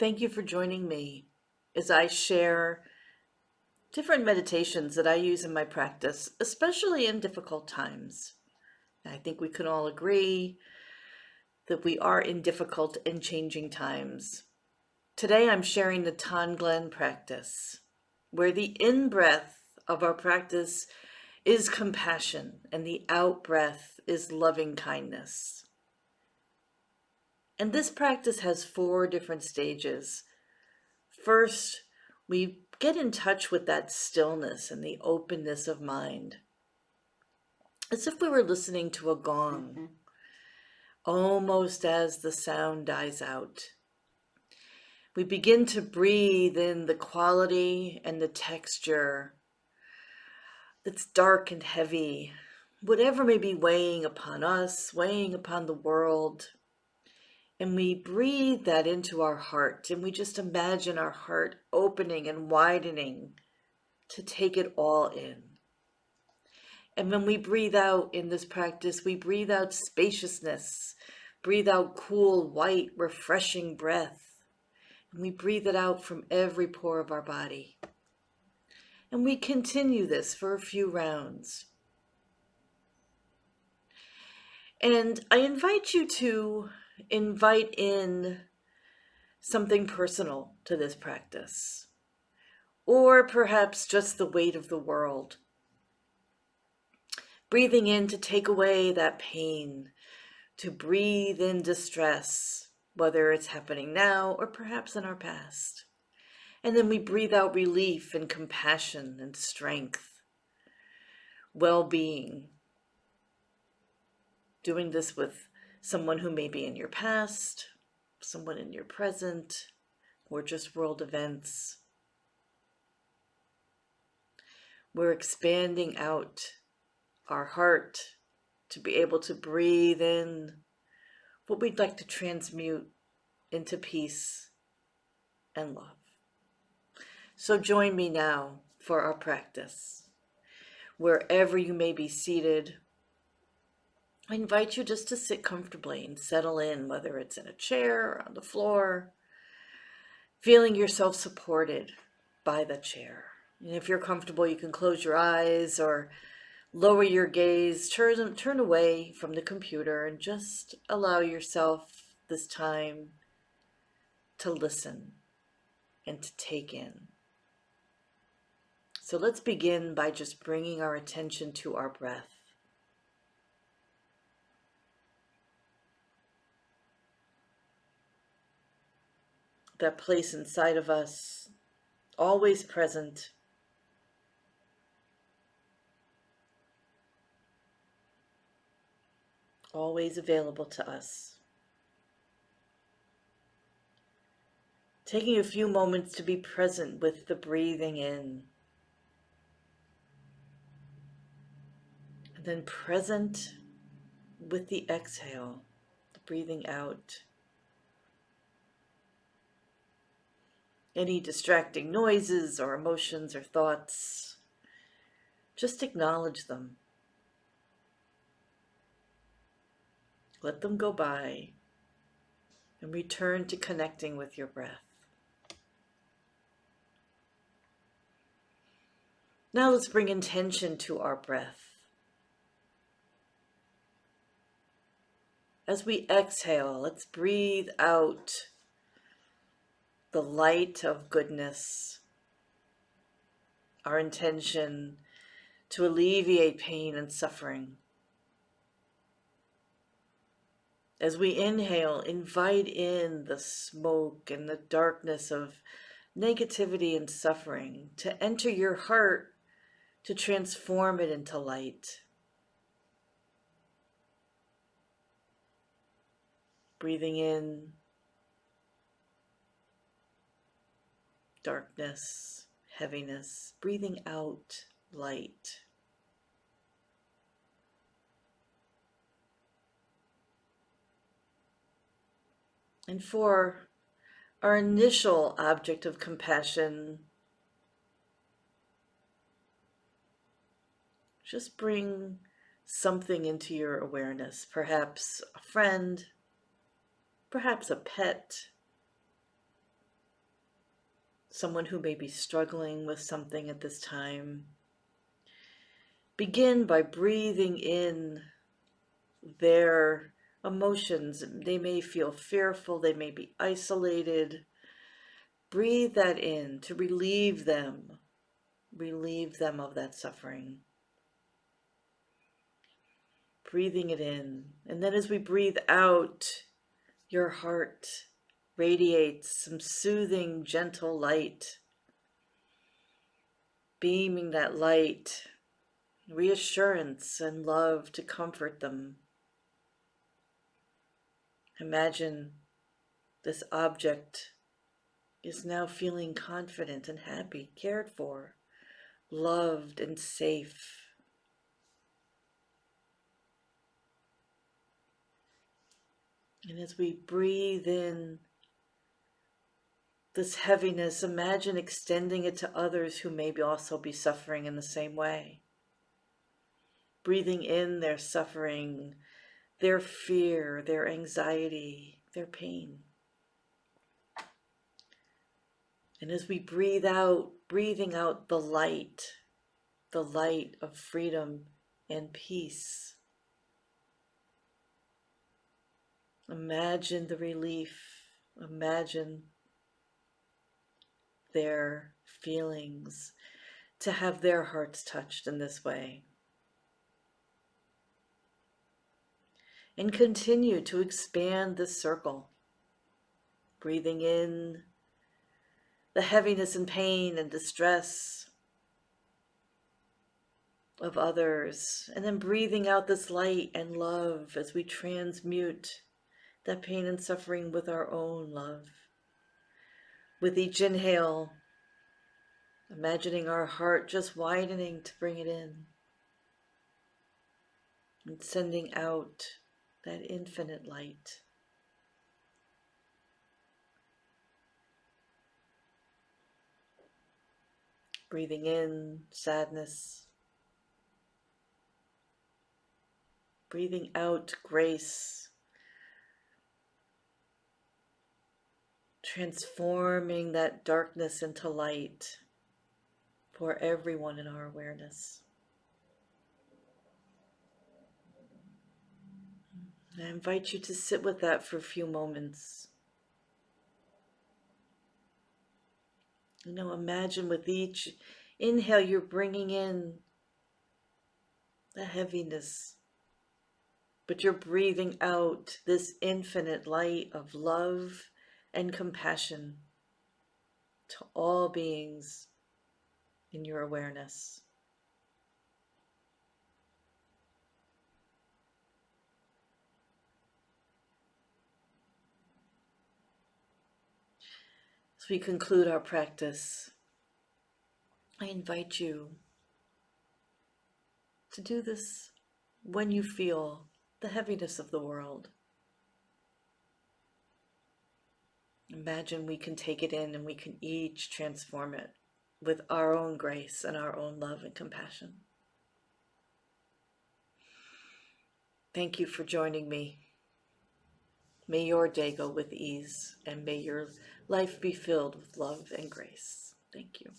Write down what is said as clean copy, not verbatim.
Thank you for joining me as I share different meditations that I use in my practice, especially in difficult times. I think we can all agree that we are in difficult and changing times. Today I'm sharing the Tonglen practice, where the in-breath of our practice is compassion and the out-breath is loving kindness. And this practice has 4 different stages. First, we get in touch with that stillness and the openness of mind, as if we were listening to a gong, almost as the sound dies out. We begin to breathe in the quality and the texture that's dark and heavy, whatever may be weighing upon us, weighing upon the world. And we breathe that into our heart, and we just imagine our heart opening and widening to take it all in. And when we breathe out in this practice, we breathe out spaciousness, breathe out cool, white, refreshing breath. And we breathe it out from every pore of our body. And we continue this for a few rounds. And I invite you to invite in something personal to this practice, or perhaps just the weight of the world. Breathing in to take away that pain, to breathe in distress, whether it's happening now or perhaps in our past. And then we breathe out relief and compassion and strength, well-being. Doing this with someone who may be in your past, someone in your present, or just world events. We're expanding out our heart to be able to breathe in what we'd like to transmute into peace and love. So join me now for our practice. Wherever you may be seated, I invite you just to sit comfortably and settle in, whether it's in a chair or on the floor, feeling yourself supported by the chair. And if you're comfortable, you can close your eyes or lower your gaze, turn away from the computer, and just allow yourself this time to listen and to take in. So let's begin by just bringing our attention to our breath. That place inside of us, always present, always available to us. Taking a few moments to be present with the breathing in, and then present with the exhale, the breathing out. Any distracting noises or emotions or thoughts, just acknowledge them. Let them go by and return to connecting with your breath. Now let's bring intention to our breath. As we exhale, let's breathe out the light of goodness, our intention to alleviate pain and suffering. As we inhale, invite in the smoke and the darkness of negativity and suffering to enter your heart, to transform it into light. Breathing in darkness, heaviness, breathing out light. And for our initial object of compassion, just bring something into your awareness, perhaps a friend, perhaps a pet, someone who may be struggling with something at this time, begin by breathing in their emotions. They may feel fearful, they may be isolated. Breathe that in to relieve them of that suffering. Breathing it in. And then as we breathe out, your heart radiates some soothing, gentle light, beaming that light, reassurance and love to comfort them. Imagine this object is now feeling confident and happy, cared for, loved and safe. And as we breathe in this heaviness, imagine extending it to others who may also be suffering in the same way. Breathing in their suffering, their fear, their anxiety, their pain. And as we breathe out, breathing out the light of freedom and peace. Imagine the relief, imagine their feelings, to have their hearts touched in this way. And continue to expand this circle, breathing in the heaviness and pain and distress of others, and then breathing out this light and love as we transmute that pain and suffering with our own love. With each inhale, imagining our heart just widening to bring it in, and sending out that infinite light. Breathing in sadness, breathing out grace, transforming that darkness into light for everyone in our awareness. I invite you to sit with that for a few moments. Imagine with each inhale you're bringing in the heaviness, but you're breathing out this infinite light of love and compassion to all beings in your awareness. As we conclude our practice, I invite you to do this when you feel the heaviness of the world. Imagine we can take it in and we can each transform it with our own grace and our own love and compassion. Thank you for joining me. May your day go with ease, and may your life be filled with love and grace. Thank you.